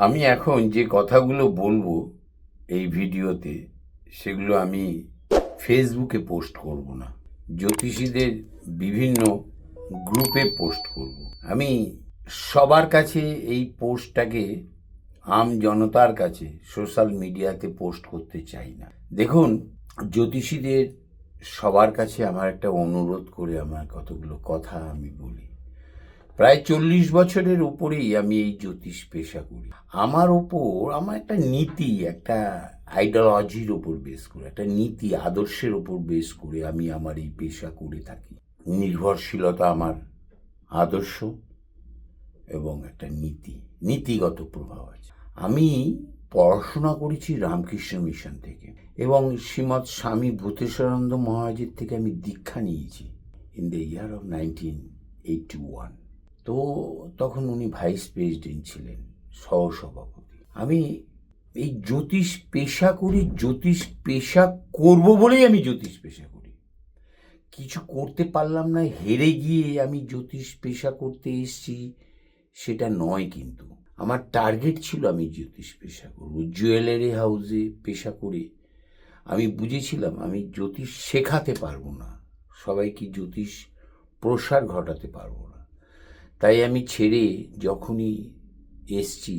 আমি এখন যে কথাগুলো বলবো এই ভিডিওতে, সেগুলো আমি ফেসবুকে পোস্ট করব না, জ্যোতিষীদের বিভিন্ন গ্রুপে পোস্ট করব। আমি সবার কাছে এই পোস্টটাকে, আম জনতার কাছে সোশ্যাল মিডিয়াতে পোস্ট করতে চাই না। দেখুন, জ্যোতিষীদের সবার কাছে আমার একটা অনুরোধ করে আমার কতগুলো কথা আমি বলি। প্রায় 40 বছরের উপরেই আমি এই জ্যোতিষ পেশা করি। আমার একটা নীতি, একটা আইডিওলজির ওপর বেস করে, একটা নীতি আদর্শের ওপর বেস করে আমি আমার এই পেশা করে থাকি। নির্ভরশীলতা আমার আদর্শ এবং একটা নীতিগত প্রভাব আছে। আমি পড়াশোনা করেছি রামকৃষ্ণ মিশন থেকে এবং শ্রীমৎ স্বামী ভূতেশ্বরানন্দ মহারাজের থেকে আমি দীক্ষা নিয়েছি ইন দ্য ইয়ার অফ 1981। তো তখন উনি ভাইস প্রেসিডেন্ট ছিলেন, সহসভাপতি। আমি এই জ্যোতিষ পেশা করি, জ্যোতিষ পেশা করব বলেই আমি জ্যোতিষ পেশা করি। কিছু করতে পারলাম না, হেরে গিয়ে আমি জ্যোতিষ পেশা করতে এসেছি সেটা নয়। কিন্তু আমার টার্গেট ছিল আমি জ্যোতিষ পেশা করব। জুয়েলারি হাউসে পেশা করে আমি বুঝেছিলাম আমি জ্যোতিষ শেখাতে পারবো না, সবাইকে জ্যোতিষ প্রসার ঘটাতে পারবো না। তাই আমি ছেড়ে, যখনই এসছি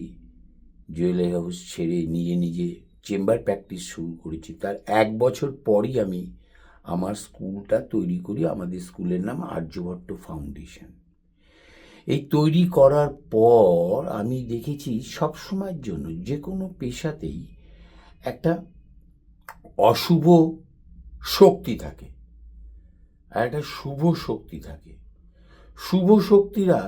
জুয়েলারি হাউস ছেড়ে নিজে নিজে চেম্বার প্র্যাকটিস শুরু করেছি, তার 1 বছর পরই আমি আমার স্কুলটা তৈরি করি। আমাদের স্কুলের নাম আর্যভট্ট ফাউন্ডেশন। এই তৈরি করার পর আমি দেখেছি সবসময়ের জন্য যে কোনো পেশাতেই একটা অশুভ শক্তি থাকে আর একটা শুভ শক্তি থাকে। শুভ শক্তিরা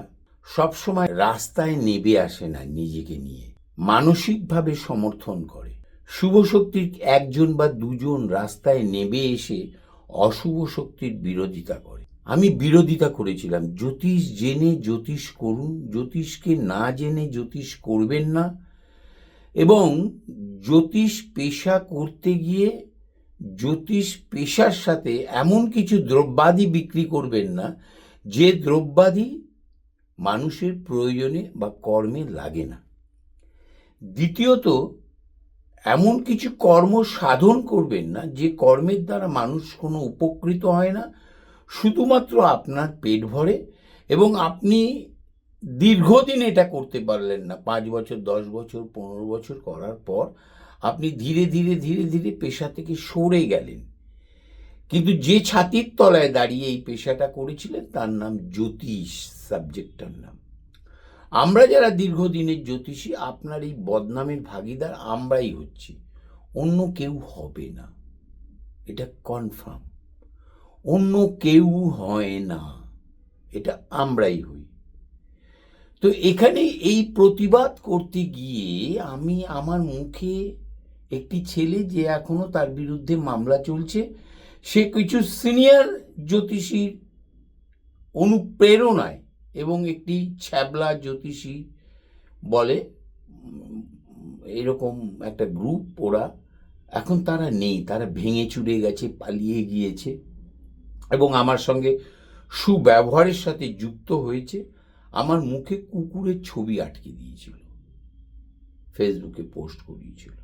সবসময় রাস্তায় নেমে আসে না নিজেকে নিয়ে, মানসিকভাবে সমর্থন করে। শুভ শক্তির 1জন বা 2জন রাস্তায় নেমে এসে অশুভ শক্তির বিরোধিতা করে। আমি বিরোধিতা করেছিলাম। জ্যোতিষ জেনে জ্যোতিষ করুন, জ্যোতিষকে না জেনে জ্যোতিষ করবেন না। এবং জ্যোতিষ পেশা করতে গিয়ে জ্যোতিষ পেশার সাথে এমন কিছু দ্রব্যাদি বিক্রি করবেন না যে দ্রব্যাদি মানুষের প্রয়োজনে বা কর্মে লাগে না। দ্বিতীয়ত, এমন কিছু কর্ম সাধন করবেন না যে কর্মের দ্বারা মানুষ কোনো উপকৃত হয় না, শুধুমাত্র আপনার পেট ভরে এবং আপনি দীর্ঘদিন এটা করতে পারলেন না। 5 বছর, 10 বছর, 15 বছর করার পর আপনি ধীরে ধীরে ধীরে ধীরে পেশা থেকে সরে গেলেন। কিন্তু যে ছাতির তলায় দাঁড়িয়ে এই পেশাটা করেছিলেন তার নাম জ্যোতিষ, সাবজেক্টটার নাম। আমরা যারা দীর্ঘদিনের জ্যোতিষী, আপনার এই বদনামের ভাগিদার আমরাই হচ্ছি, অন্য কেউ হবে না, এটা কনফার্ম। অন্য কেউ হয় না, এটা আমরাই হই। তো এখানে এই প্রতিবাদ করতে গিয়ে আমি আমার মুখে একটি ছেলে, যে এখনো তার বিরুদ্ধে মামলা চলছে, সে কিছু সিনিয়র জ্যোতিষীর অনুপ্রেরণায় এবং একটি ছ্যাবলা জ্যোতিষী বলে এরকম একটা গ্রুপ, ওরা এখন তারা নেই, তারা ভেঙে চুরে গেছে, পালিয়ে গিয়েছে এবং আমার সঙ্গে সুব্যবহারের সাথে যুক্ত হয়েছে। আমার মুখে কুকুরের ছবি আটকে দিয়েছিল, ফেসবুকে পোস্ট করিয়েছিল।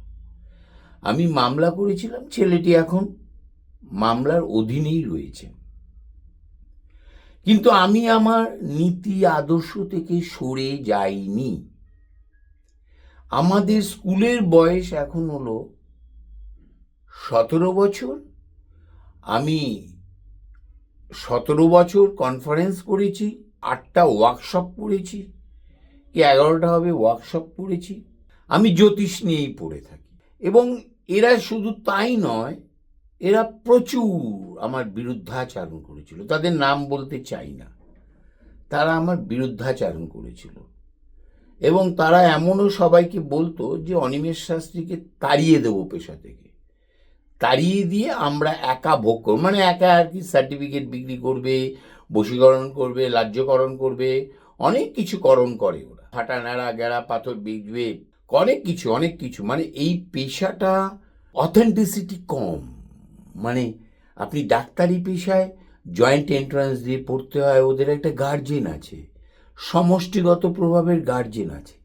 আমি মামলা করেছিলাম, ছেলেটি এখন মামলার অধীনেই রয়েছে। কিন্তু আমি আমার নীতি আদর্শ থেকে সরে যাইনি। আমাদের স্কুলের বয়স এখন হলো 17 বছর। আমি 17 বছর কনফারেন্স করেছি, 8টা ওয়ার্কশপ করেছি, কি 11টা হবে ওয়ার্কশপ করেছি। আমি জ্যোতিষ নিয়েই পড়ে থাকি। এবং এরা শুধু তাই নয়, এরা প্রচুর আমার বিরুদ্ধাচারণ করেছিল। তাদের নাম বলতে চাই না, তারা আমার বিরুদ্ধাচারণ করেছিল। এবং তারা এমনও সবাইকে বলতো যে অনিমেষ শাস্ত্রীকে তাড়িয়ে দেবো পেশা থেকে, তাড়িয়ে দিয়ে আমরা একা ভোগ করব, মানে একা আর কি, সার্টিফিকেট বিক্রি করবে, বশীকরণ করবে, লাহ্যকরণ করবে, অনেক কিছু করণ করে ওরা, ফাটা নাড়া গেড়া পাথর বিকবে, অনেক কিছু। মানে এই পেশাটা অথেন্টিসিটি কম। মানে আপনি ডাক্তারি পেশায় জয়েন্ট এন্ট্রান্স দিয়ে পড়তে হয়, ওদের একটা গার্জেন আছে, সমষ্টিগত প্রভাবের গার্জেন আছে।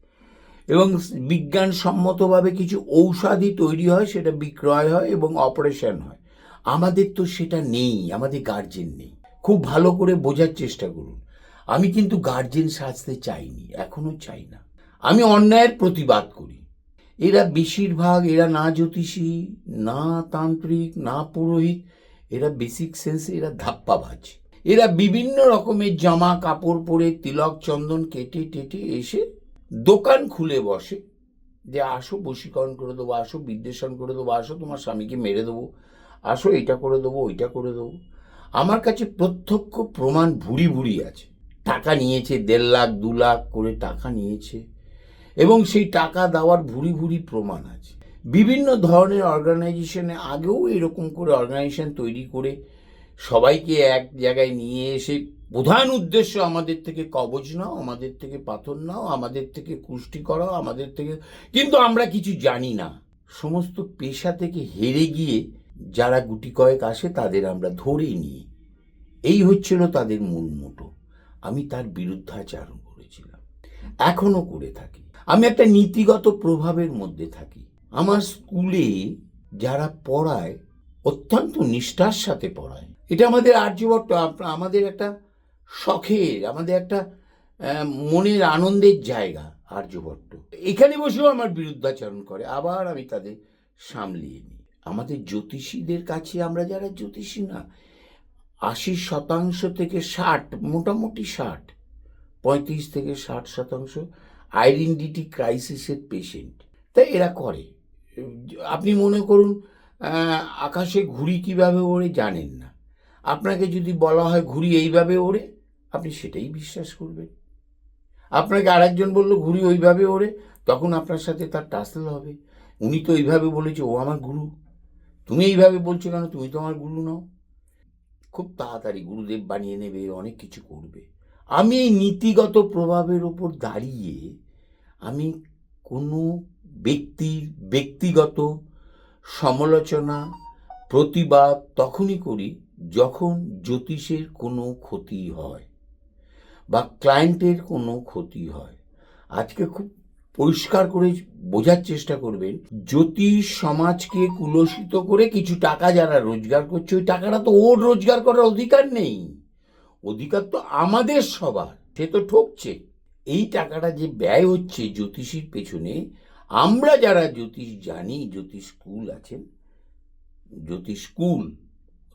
এবং বিজ্ঞানসম্মতভাবে কিছু ঔষধি তৈরি হয়, সেটা বিক্রয় হয় এবং অপারেশন হয়। আমাদের তো সেটা নেই, আমাদের গার্জেন নেই। খুব ভালো করে বোঝার চেষ্টা করুন। আমি কিন্তু গার্জেন সাজতে চাইনি, এখনো চাই না। আমি অন্যায়ের প্রতিবাদ করি। এরা বেশিরভাগ, এরা না জ্যোতিষী, না তান্ত্রিক, না পুরোহিত, এরা বেসিক সেন্সে এরা ধাপ্পাবাজ। এরা বিভিন্ন রকমের জামা কাপড় পরে তিলক চন্দন কেটে টেটে এসে দোকান খুলে বসে, যে আসো বশীকরণ করে দেবো, আসো বিদ্বেষণ করে দেবো, আসো তোমার স্বামীকে মেরে দেবো, আসো এটা করে দেবো, ওইটা করে দেবো। আমার কাছে প্রত্যক্ষ প্রমাণ ভুরি ভুরি আছে। টাকা নিয়েছে, 1.5 লাখ 2 লাখ করে টাকা নিয়েছে, এবং সেই টাকা দেওয়ার ভুরি ভুরি প্রমাণ আছে। বিভিন্ন ধরনের অর্গানাইজেশনে আগেও এরকম করে অর্গানাইজেশন তৈরি করে সবাইকে এক জায়গায় নিয়ে এসে প্রধান উদ্দেশ্য আমাদের থেকে কবজ নাও, আমাদের থেকে পাথর নাও, আমাদের থেকে কুষ্টি করাও, আমাদের থেকে, কিন্তু আমরা কিছু জানি না। সমস্ত পেশা থেকে হেরে গিয়ে যারা গুটি কয়েক আসে তাদের আমরা ধরে নিই, এই হচ্ছিল তাদের মূল মোটো। আমি তার বিরুদ্ধাচারণ করেছিলাম, এখনো করে থাকি। আমি একটা নীতিগত প্রভাবের মধ্যে থাকি। আমার স্কুলে যারা পড়ায় অত্যন্ত নিষ্ঠার সাথে পড়ায়। এটা আমাদের আর্যভট্ট, আমাদের একটা শখের, আমাদের একটা মনের আনন্দের জায়গা আর্যভট্ট। এখানে বসেও আমার বিরুদ্ধাচরণ করে, আবার আমি তাদের সামলিয়ে নিই। আমাদের জ্যোতিষীদের কাছে, আমরা যারা জ্যোতিষী না, 80% থেকে 60, মোটামুটি 60, 35 থেকে 60% আইডেন্টিটি ক্রাইসিসের পেশেন্ট। তাই এরা করে। আপনি মনে করুন আকাশে ঘুড়ি কিভাবে ওড়ে জানেন না, আপনাকে যদি বলা হয় ঘুড়ি এইভাবে ওড়ে, আপনি সেটাই বিশ্বাস করবেন। আপনাকে আরেকজন বললো ঘুড়ি ওইভাবে ওড়ে, তখন আপনার সাথে তার টাসেল হবে। উনি তো এইভাবে বলেছে, ও আমার গুরু, তুমি এইভাবে বলছো কেন, তুমি তো আমার গুরু নও। খুব তাড়াতাড়ি গুরুদেব বানিয়ে নেবে, অনেক কিছু করবে। আমি এই নীতিগত প্রভাবের ওপর দাঁড়িয়ে আমি কোনো ব্যক্তির ব্যক্তিগত সমালোচনা, প্রতিবাদ তখনই করি যখন জ্যোতিষের কোনো ক্ষতি হয় বা ক্লায়েন্টের কোনো ক্ষতি হয়। আজকে খুব পরিষ্কার করে বোঝার চেষ্টা করবেন, জ্যোতিষ সমাজকে কুলসিত করে কিছু টাকা যারা রোজগার করছে, ওই টাকাটা তো ওর রোজগার করার অধিকার নেই, অধিকার তো আমাদের সবার। সে তো ঠকছে। এই টাকাটা যে ব্যয় হচ্ছে জ্যোতিষীর পেছনে, আমরা যারা জ্যোতিষ জানি, জ্যোতিষ স্কুল আছেন, জ্যোতিষ স্কুল,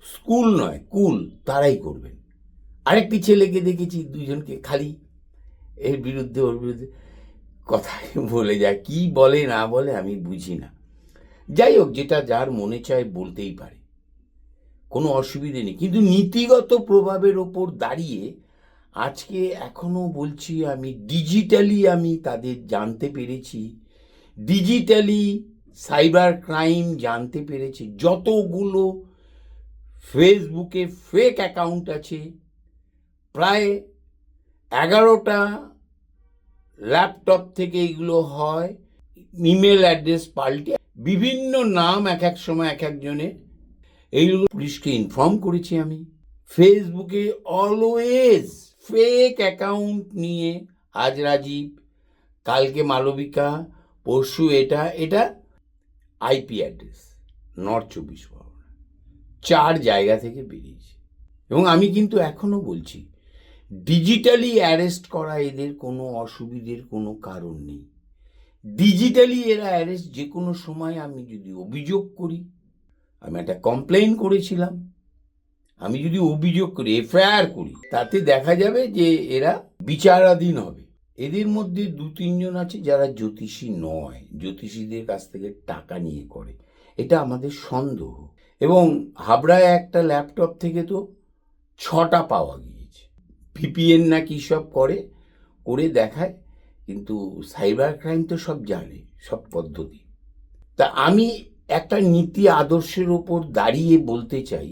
স্কুল নয় কুল, তারাই করবেন। আরেকটি ছেলেকে দেখেছি, দুজনকে খালি এর বিরুদ্ধে ওর বিরুদ্ধে কথাই বলে যায়, কি বলে না বলে আমি বুঝি না। যাই হোক, যেটা যার মনে চায় বলতেই পারে, কোনো অসুবিধে নেই। কিন্তু নীতিগত প্রভাবের ওপর দাঁড়িয়ে আজকে এখনো বলছি, আমি ডিজিটালি আমি তাদের জানতে পেরেছি, ডিজিটালি সাইবার ক্রাইম জানতে পেরেছি। যতগুলো ফেসবুকে ফেক অ্যাকাউন্ট আছে, প্রায় 11টা ল্যাপটপ থেকে এগুলো হয়, ইমেল অ্যাড্রেস পাল্টে বিভিন্ন নাম এক এক সময় এক একজনের, এইগুলো পুলিশকে ইনফর্ম করেছি আমি। ফেসবুকে অলওয়েজ ফেক অ্যাকাউন্ট নিয়ে, আজ রাজীব, কালকে মালবিকা, পরশু এটা, এটা আইপি অ্যাড্রেস নর্থ 24 পরগনা, 4 জায়গা থেকে বেরিয়েছে। এবং আমি কিন্তু এখনো বলছি, ডিজিটালি অ্যারেস্ট করা এদের কোনো অসুবিধের কোনো কারণ নেই। ডিজিটালি এরা অ্যারেস্ট যে কোনো সময়, আমি যদি অভিযোগ করি, আমি একটা কমপ্লেন করেছিলাম, আমি যদি অভিযোগ করি, এফআইআর করি, তাতে দেখা যাবে যে এরা বিচারাধীন হবে। এদের মধ্যে 2-3 জন আছে যারা জ্যোতিষী নয়, জ্যোতিষীদের কাছ থেকে টাকা নিয়ে করে, এটা আমাদের সন্দেহ। এবং হাবড়ায় একটা ল্যাপটপ থেকে তো 6টা পাওয়া গিয়েছে। ভিপিএন না কি সব করে দেখায়, কিন্তু সাইবার ক্রাইম তো সব জানে, সব পদ্ধতি। তা আমি একটা নীতি আদর্শের ওপর দাঁড়িয়ে বলতে চাই,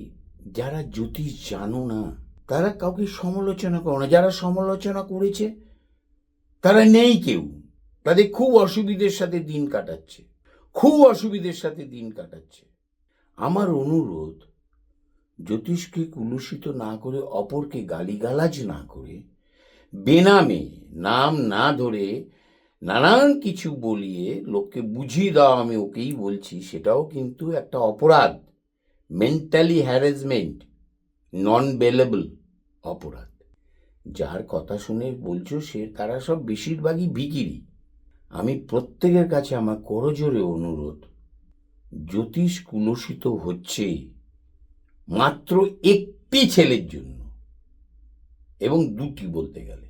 যারা জ্যোতিষ জানো না তারা কাউকে সমালোচনা করো না। যারা সমালোচনা করেছে তারা নেই কেউ, তাদের খুব অসুবিধের সাথে দিন কাটাচ্ছে, খুব অসুবিধের সাথে দিন কাটাচ্ছে। আমার অনুরোধ, জ্যোতিষকে কুলুষিত না করে, অপরকে গালিগালাজ না করে, বেনামে নাম না ধরে নানান কিছু বলিয়ে লোককে বুঝিয়ে দেওয়া, আমি ওকেই বলছি, সেটাও কিন্তু একটা অপরাধ, মেন্টালি হ্যারাসমেন্ট, নন বেলেবল অপরাধ। যার কথা শুনে বলছো তারা সব বেশিরভাগই ভিখিরি। আমি প্রত্যেকের কাছে আমার করজোরে অনুরোধ, জ্যোতিষ কুলসিত হচ্ছে মাত্র একটি ছেলের জন্য, এবং দুটি বলতে গেলে।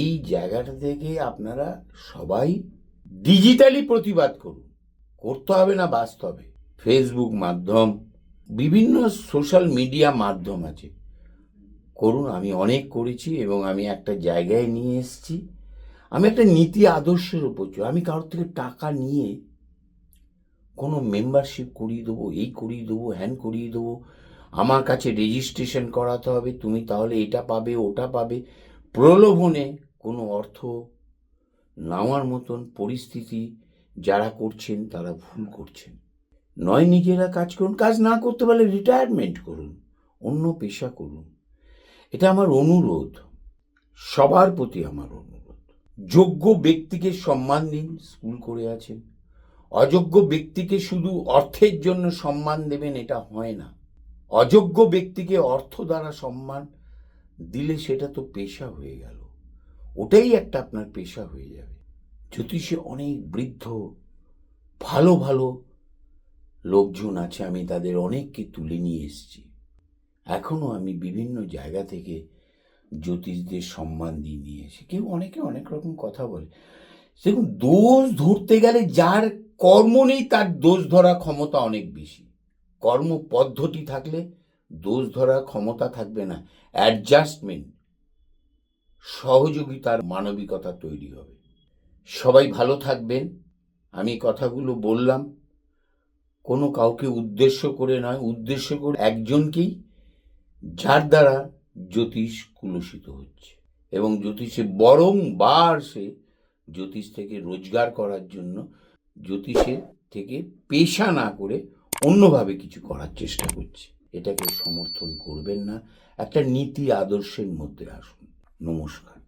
এই জায়গাটা থেকে আপনারা সবাই ডিজিটালি প্রতিবাদ করুন, করতে হবে না বাস্তবে। ফেসবুক মাধ্যম, বিভিন্ন সোশ্যাল মিডিয়া মাধ্যম আছে, করুন। আমি অনেক করেছি এবং আমি একটা জায়গায় নিয়ে এসেছি। আমি একটা নীতি আদর্শের উপর, আমি কারোর থেকে টাকা নিয়ে কোনো মেম্বারশিপ করিয়ে দেবো, এই করিয়ে দেবো, হ্যান করিয়ে দেবো, আমার কাছে রেজিস্ট্রেশন করাতে হবে, তুমি তাহলে এটা পাবে ওটা পাবে, প্রলোভনে কোনো অর্থ নেওয়ার মতন পরিস্থিতি যারা করছেন তারা ভুল করছেন। নয় নিজেরা কাজ করুন, কাজ না করতে পারলে রিটায়ারমেন্ট করুন, অন্য পেশা করুন। এটা আমার অনুরোধ, সবার প্রতি আমার অনুরোধ। যোগ্য ব্যক্তিকে সম্মান দিন, স্কুল করে আছেন। অযোগ্য ব্যক্তিকে শুধু অর্থের জন্য সম্মান দেবেন, এটা হয় না। অযোগ্য ব্যক্তিকে অর্থ দ্বারা সম্মান দিলে সেটা তো পেশা হয়ে গেল, ওটাই একটা আপনার পেশা হয়ে যাবে। জ্যোতিষে অনেক বৃদ্ধ ভালো ভালো লোকজন আছে, আমি তাদের অনেককে তুলে নিয়ে এসেছি। এখনো আমি বিভিন্ন জায়গা থেকে জ্যোতিষদের সম্মান দিয়ে নিয়ে এসে, কেউ অনেকে অনেক রকম কথা বলে। দেখুন, দোষ ধরতে গেলে যার কর্ম নেই তার দোষ ধরার ক্ষমতা অনেক বেশি। কর্ম পদ্ধতি থাকলে দোষ ধরার ক্ষমতা থাকবে না, অ্যাডজাস্টমেন্ট, সহযোগিতার মানবিকতা তৈরি হবে। সবাই ভালো থাকবেন। আমি কথাগুলো বললাম কোনো কাউকে উদ্দেশ্য করে নয়, উদ্দেশ্য করে একজনকেই, যার দ্বারা জ্যোতিষ কুলসিত হচ্ছে, এবং জ্যোতিষে বারংবার সে জ্যোতিষ থেকে রোজগার করার জন্য, জ্যোতিষের থেকে পেশা না করে অন্যভাবে কিছু করার চেষ্টা করছে। এটাকে সমর্থন করবেন না, একটা নীতি আদর্শের মধ্যে আসুন। নমস্কার।